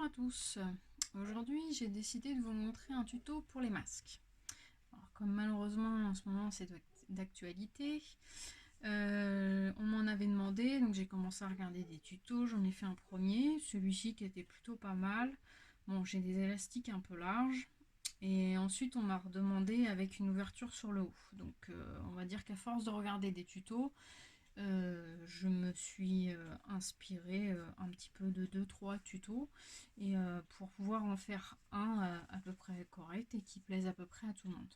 à tous. Aujourd'hui j'ai décidé de vous montrer un tuto pour les masques. Alors, comme malheureusement en ce moment c'est d'actualité, on m'en avait demandé, donc j'ai commencé à regarder des tutos. J'en ai fait un premier, celui-ci qui était plutôt pas mal. Bon, j'ai des élastiques un peu larges. Et ensuite on m'a redemandé avec une ouverture sur le haut. Donc on va dire qu'à force de regarder des tutos, je me suis inspirée un petit peu de 2-3 tutos et pour pouvoir en faire un à peu près correct et qui plaise à peu près à tout le monde.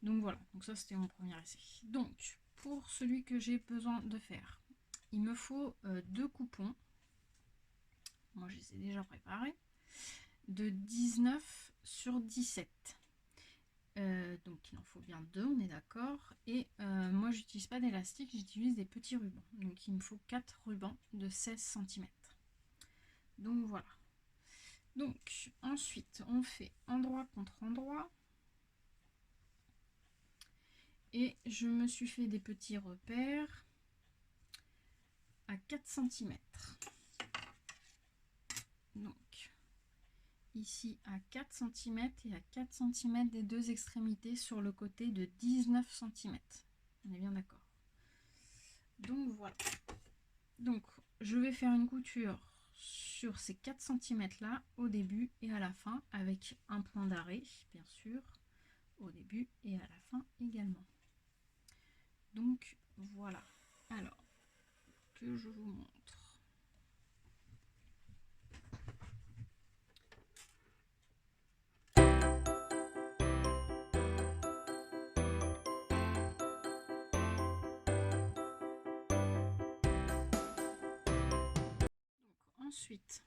Donc voilà, donc ça c'était mon premier essai. Donc pour celui que j'ai besoin de faire, il me faut 2 coupons. Moi je les ai déjà préparés, de 19 sur 17. Donc il en faut bien 2, on est d'accord. Et moi j'utilise pas d'élastique, j'utilise des petits rubans. Donc il me faut 4 rubans de 16 cm. Donc voilà. Donc ensuite on fait endroit contre endroit. Et je me suis fait des petits repères à 4 cm. Donc ici à 4 cm et à 4 cm des deux extrémités sur le côté de 19 cm. On est bien d'accord. Donc voilà. Donc je vais faire une couture sur ces 4 cm là au début et à la fin avec un point d'arrêt bien sûr au début et à la fin également. Donc voilà. Alors que je vous montre. Ensuite,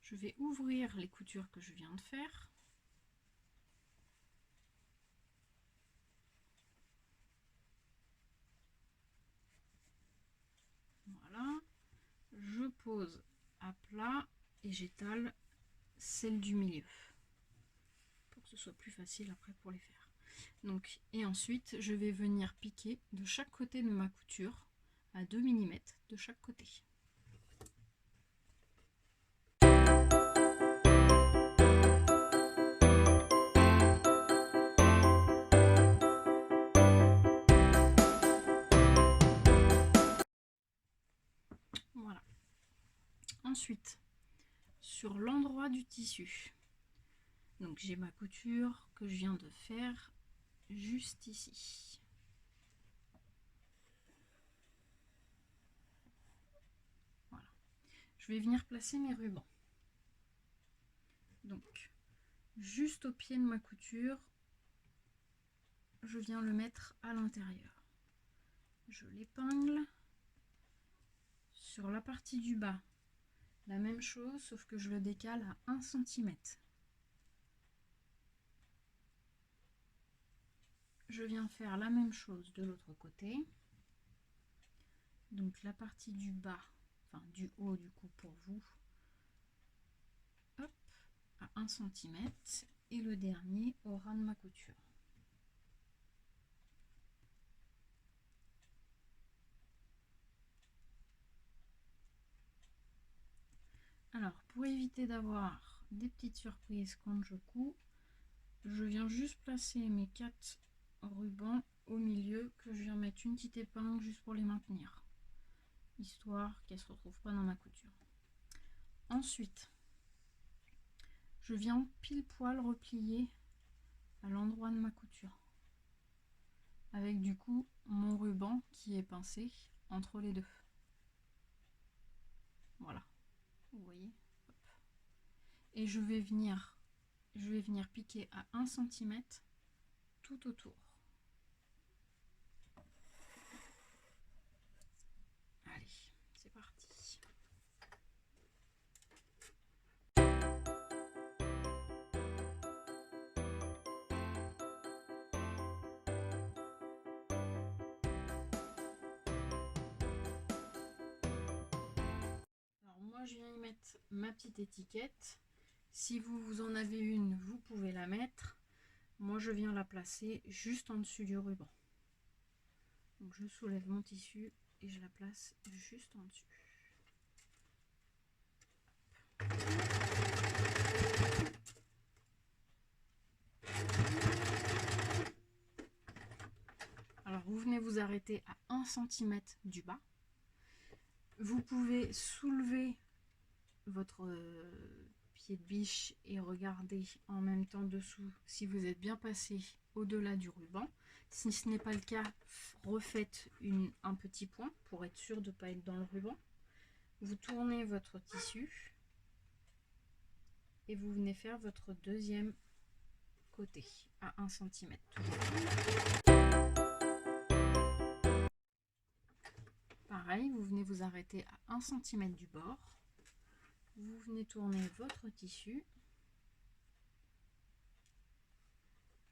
je vais ouvrir les coutures que je viens de faire. Voilà. Je pose à plat et j'étale celle du milieu pour que ce soit plus facile après pour les faire. Donc, et ensuite, je vais venir piquer de chaque côté de ma couture à 2 mm de chaque côté. Voilà. Ensuite, sur l'endroit du tissu, donc j'ai ma couture que je viens de faire juste ici. Voilà. Je vais venir placer mes rubans. Donc, juste au pied de ma couture, je viens le mettre à l'intérieur. Je l'épingle. Sur la partie du bas, la même chose, sauf que je le décale à 1 cm. Je viens faire la même chose de l'autre côté. Donc la partie du bas, enfin du haut du coup pour vous, hop, à 1 cm et le dernier au ras de ma couture. Alors pour éviter d'avoir des petites surprises quand je couds, je viens juste placer mes 4 rubans au milieu, que je viens mettre une petite épingle juste pour les maintenir, histoire qu'elles ne se retrouvent pas dans ma couture. Ensuite, je viens pile poil replier à l'endroit de ma couture, avec du coup mon ruban qui est pincé entre les deux. Voilà, vous voyez. Hop. Et je vais venir piquer à 1 cm tout autour. Allez, c'est parti. Alors moi je viens y mettre ma petite étiquette. Si vous en avez une, vous pouvez la mettre. Moi je viens la placer juste en dessus du ruban. Donc je soulève mon tissu et je la place juste en dessus. venez vous arrêter à 1 cm du bas. Vous pouvez soulever votre pied de biche et regarder en même temps dessous si vous êtes bien passé au-delà du ruban. Si ce n'est pas le cas, refaites un petit point pour être sûr de ne pas être dans le ruban. Vous tournez votre tissu et vous venez faire votre deuxième côté à 1 cm. Pareil, vous venez vous arrêter à 1 cm du bord. Vous venez tourner votre tissu.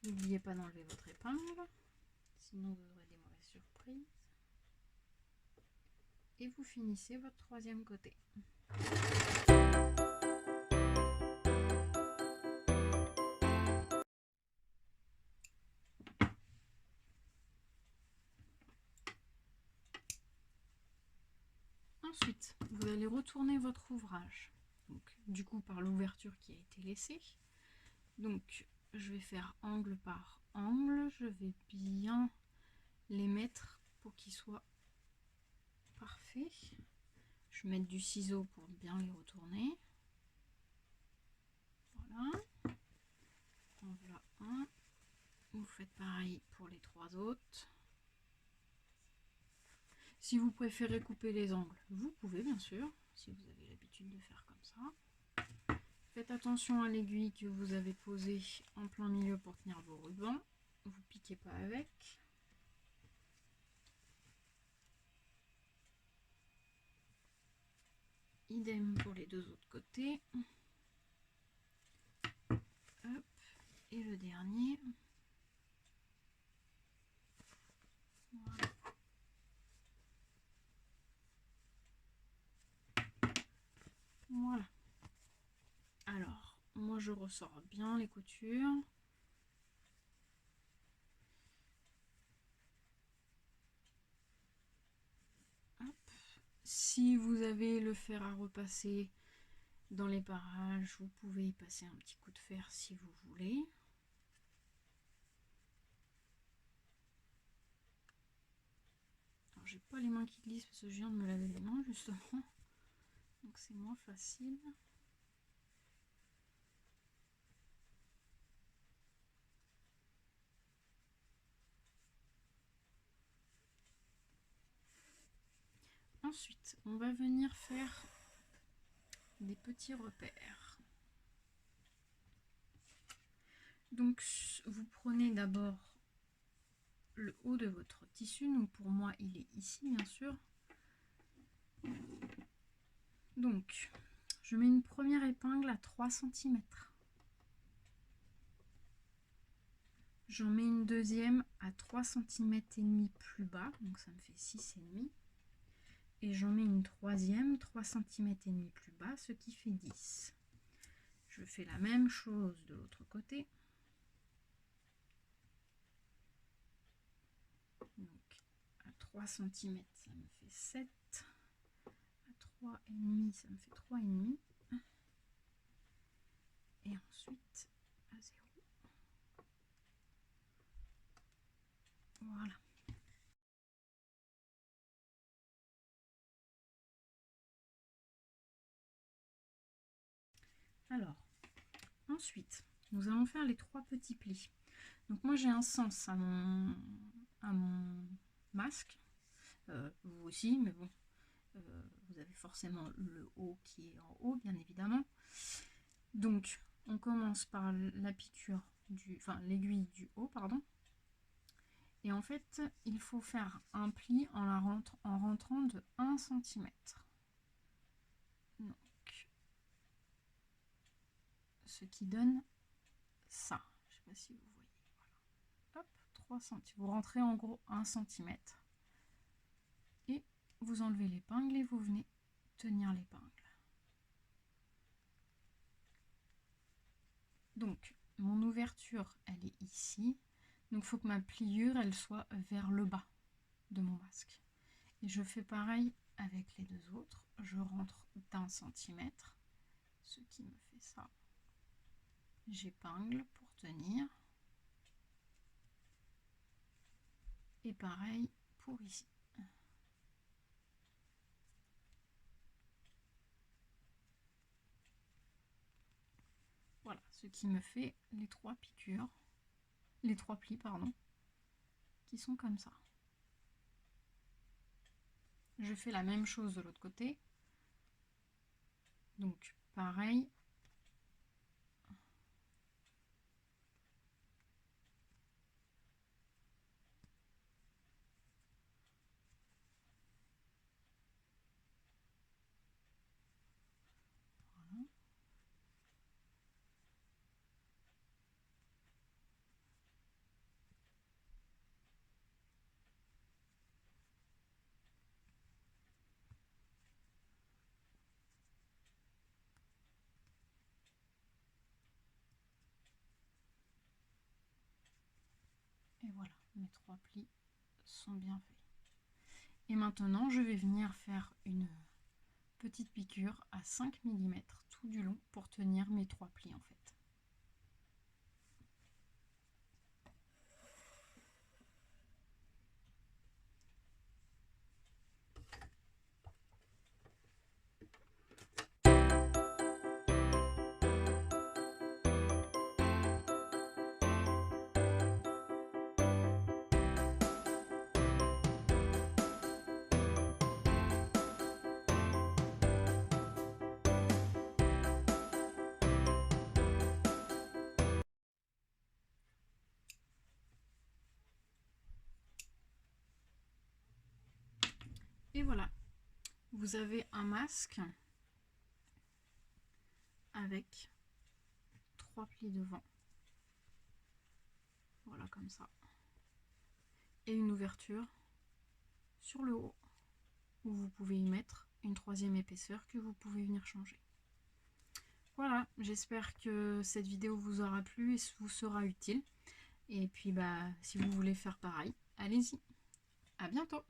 N'oubliez pas d'enlever votre épingle, sinon vous aurez des mauvaises surprises. Et vous finissez votre troisième côté. Ensuite, vous allez retourner votre ouvrage, donc, du coup par l'ouverture qui a été laissée. Donc je vais faire angle par angle, je vais bien les mettre pour qu'ils soient parfaits. Je vais mettre du ciseau pour bien les retourner. Voilà. En voilà un. Vous faites pareil pour les 3 autres. Si vous préférez couper les angles, vous pouvez bien sûr, si vous avez l'habitude de faire comme ça. Faites attention à l'aiguille que vous avez posée en plein milieu pour tenir vos rubans. Vous piquez pas avec. Idem pour les 2 autres côtés. Hop. Et le dernier. Voilà. Voilà. Alors, moi je ressors bien les coutures. Hop. Si vous avez le fer à repasser dans les parages, vous pouvez y passer un petit coup de fer si vous voulez. Alors j'ai pas les mains qui glissent parce que je viens de me laver les mains justement. Donc c'est moins facile. Ensuite, on va venir faire des petits repères. Donc vous prenez d'abord le haut de votre tissu, donc pour moi il est ici bien sûr. Donc je mets une première épingle à 3 cm. J'en mets une deuxième à 3 cm et demi plus bas, donc ça me fait 6,5. Et j'en mets une troisième 3 cm et demi plus bas, ce qui fait 10. Je fais la même chose de l'autre côté. Donc à 3 cm ça me fait 7. À 3,5 ça me fait 3,5. Et ensuite à 0. Voilà. Alors, ensuite, nous allons faire les 3 petits plis. Donc moi j'ai un sens à mon masque. Vous aussi, mais bon, vous avez forcément le haut qui est en haut, bien évidemment. Donc, on commence par la piqûre l'aiguille du haut, pardon. Et en fait, il faut faire un pli en rentrant de 1 cm. Donc, ce qui donne ça. Je ne sais pas si vous voyez. Voilà. Hop, 3 cm. Vous rentrez en gros 1 cm. Et vous enlevez l'épingle et vous venez tenir l'épingle. Donc, mon ouverture, elle est ici. Donc, il faut que ma pliure, elle soit vers le bas de mon masque. Et je fais pareil avec les 2 autres. Je rentre d'1 cm, ce qui me fait ça. J'épingle pour tenir. Et pareil pour ici. Voilà, ce qui me fait les 3 piqûres, les 3 plis, pardon, qui sont comme ça. Je fais la même chose de l'autre côté. Donc, pareil. Voilà. Et voilà, mes 3 plis sont bien faits. Et maintenant, je vais venir faire une petite piqûre à 5 mm tout du long pour tenir mes 3 plis en fait. Et voilà, vous avez un masque avec 3 plis devant. Voilà, comme ça. Et une ouverture sur le haut où vous pouvez y mettre une 3e épaisseur que vous pouvez venir changer. Voilà, j'espère que cette vidéo vous aura plu et vous sera utile. Et puis, si vous voulez faire pareil, allez-y. À bientôt!